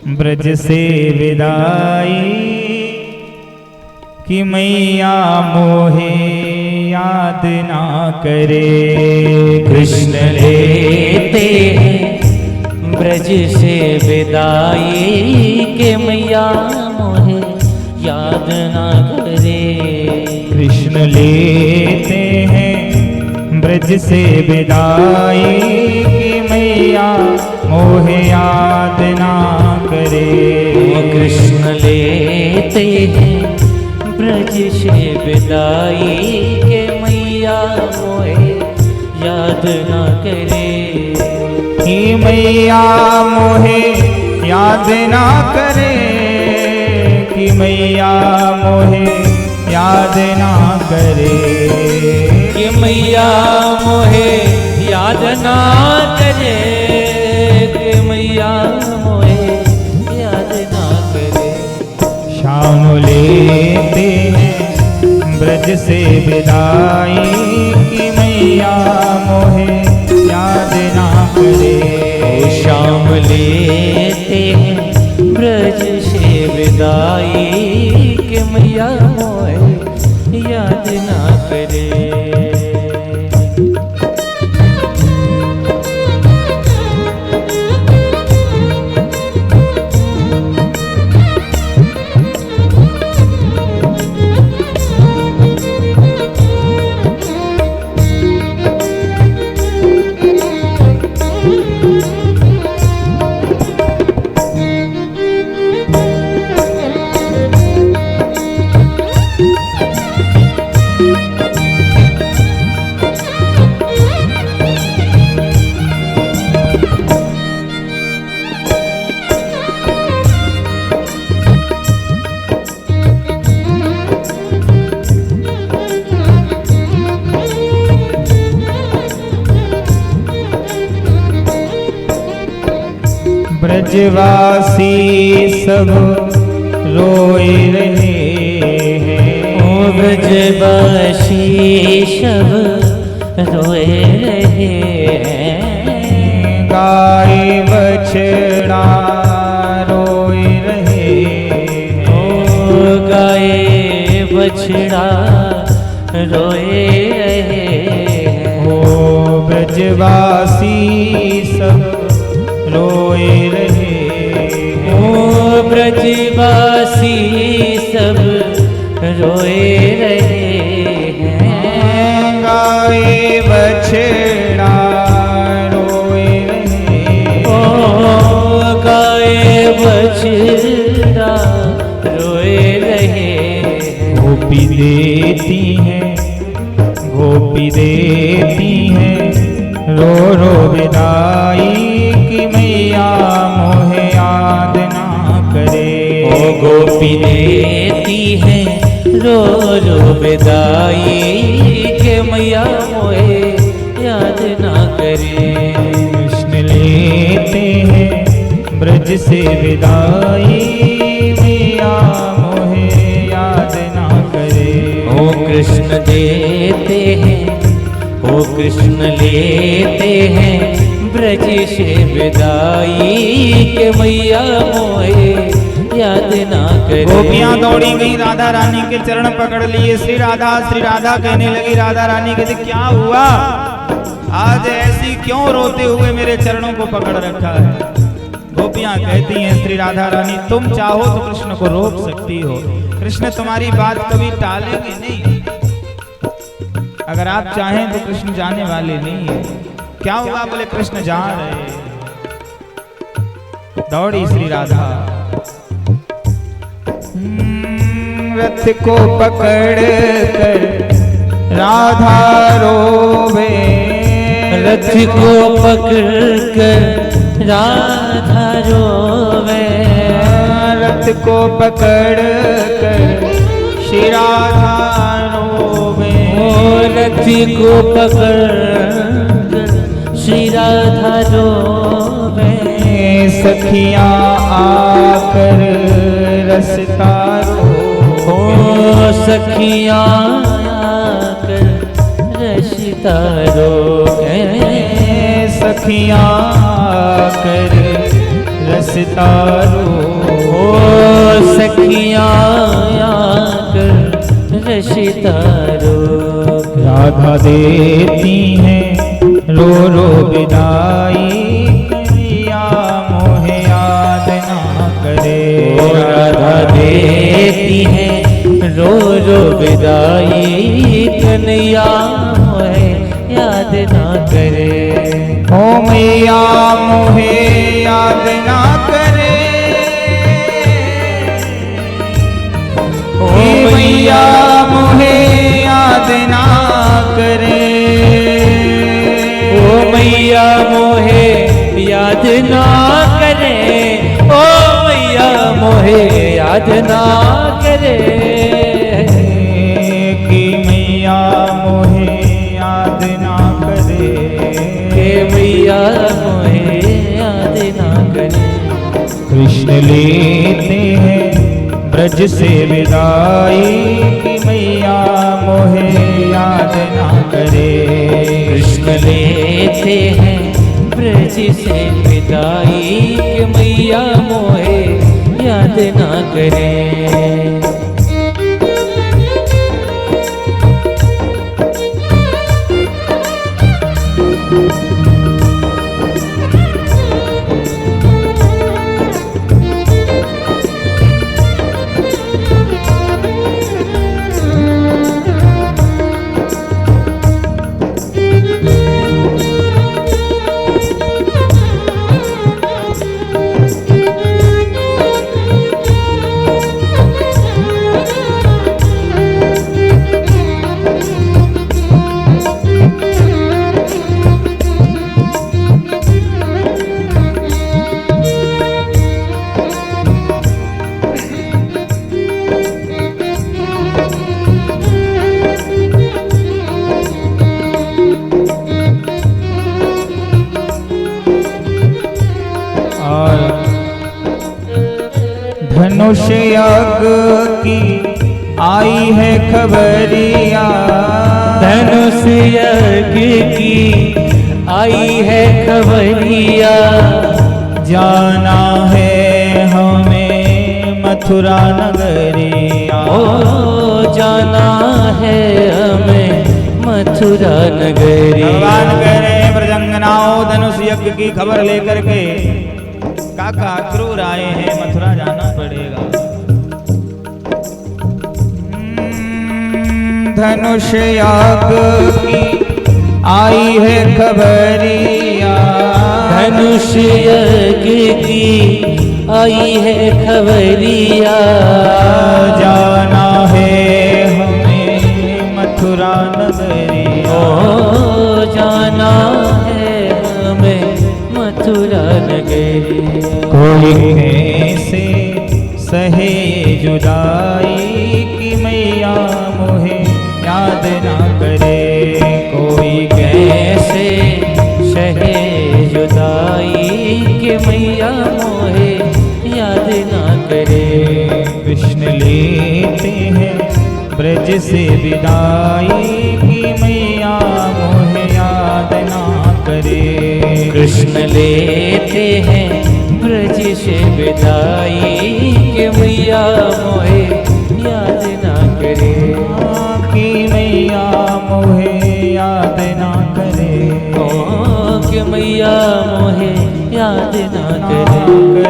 ब्रज से विदाई कि मैया मोहे याद ना करे। कृष्ण लेते हैं ब्रज से विदाई के मैया मोहे याद ना करे। कृष्ण लेते हैं ब्रज से विदाई कि मैया मोहे याद ना करे। कृष्ण लेते हैं ब्रज से विदाई के मैया मोहे याद ना करे। कि मैया मोहे याद ना करे, कि मैया मोहे याद ना करे। कि मैया मोहे याद ना करे, कि मैया मोहे याद ना करे। शाम लेते हैं ब्रज से विदाई कि मैया मोहे याद ना करे। शाम लेते हैं ब्रज से विदाई कि मैया मोहे याद ना करे। ब्रजवासी सब रोए रहे हैं। ओ ब्रजवासी सब रोए रहे हैं। गाय बछड़ा रोए रहे हैं। ओ गाय बछड़ा रोए रहे हैं। ओ ब्रजवासी सब रोए रहे। ओ ब्रजवासी सब रोए रहे हैं। गाय बछड़ा रोए रहे। ओ गाय बछड़ा रोए रहे। गोपी देती हैं, गोपी देती हैं रो रो विदाई कि मैया मोहे याद ना करे। ओ गोपी देती है रो रो विदाई के मैया मोहे याद ना करे। कृष्ण लेते हैं ब्रज से विदाई मैया मोहे याद ना करे। ओ कृष्ण देते हैं, ओ कृष्ण लेते हैं ब्रज से विदाई के मैया मोहे याद ना करे। गोपियां दौड़ी गई, राधा रानी के चरण पकड़ लिए। श्री राधा कहने लगी। राधा रानी कहती क्या हुआ, आज ऐसी क्यों रोते हुए मेरे चरणों को पकड़ रखा है। गोपियां कहती हैं श्री राधा रानी तुम चाहो तो कृष्ण को रोक सकती हो, कृष्ण तुम्हारी बात कभी टालेंगे नहीं। अगर आप चाहें तो कृष्ण जाने वाले नहीं है। क्या हुआ, बोले कृष्ण जा रहे। दौड़ी श्री राधा, रथ को पकड़ कर राधा रोवे। रथ को पकड़ कर राधा रोवे। रथ को पकड़ कर श्री राधा रोवे। रथ को पकड़ कर श्री राधा रोवे। सखियां आकर रसता रो। सखियां आकर रसता रो। सखियां आकर रस सितारो। ओ सखियाँ आकर रसितारो। राधा देती हैं रो रो विदाई, कन्हैया मोहे याद ना करे। ओ राधा देती है रो रो विदाई, कन्हैया मोहे याद ना करे। ओ मैया मोहे याद ना करे, ओ मैया मोहे याद ना करे। ओ मैया मोहे याद ना करे, ओ मैया मोहे याद ना करे। कि मैया मोहे याद ना करे, हे मैया मोहे याद ना करे। कृष्ण लेते हैं ब्रज से विदाई, कि मैया मोहे याद ना करे। कृष्ण लेते हैं ब्रज से विदाई, कि मैया मोहे याद ना करे। धनुष यज्ञ की आई है खबरिया, धनुष यज्ञ की आई है खबरिया। जाना है हमें मथुरा नगरिया, ओ जाना है हमें मथुरा नगरिया। भगवान कह रहे हैं ब्रजंगनाओं, धनुष यज्ञ की खबर लेकर के काका क्रूर आए हैं, मथुरा जाना पड़ेगा। धनुष यज्ञ की आई है खबरिया, धनुष यज्ञ की आई है खबरिया। जाना है हमें मथुरा नगरिया, ओ जाना है हमें मथुरा नगरिया। कोई कैसे सहे जुदाई, कि मैया मोहे याद ना करे। कोई कैसे सहे जुदाई, कि मैया मोहे याद ना करे। कृष्ण लेते हैं ब्रज से विदाई, कि मैया मोहे याद ना करे। कृष्ण लेते हैं ब्रज से विदाई, कि मैया मोहे याद ना करे। कि मैया मोहे याद ना करे, ओ कि मैया मोहे याद ना करे।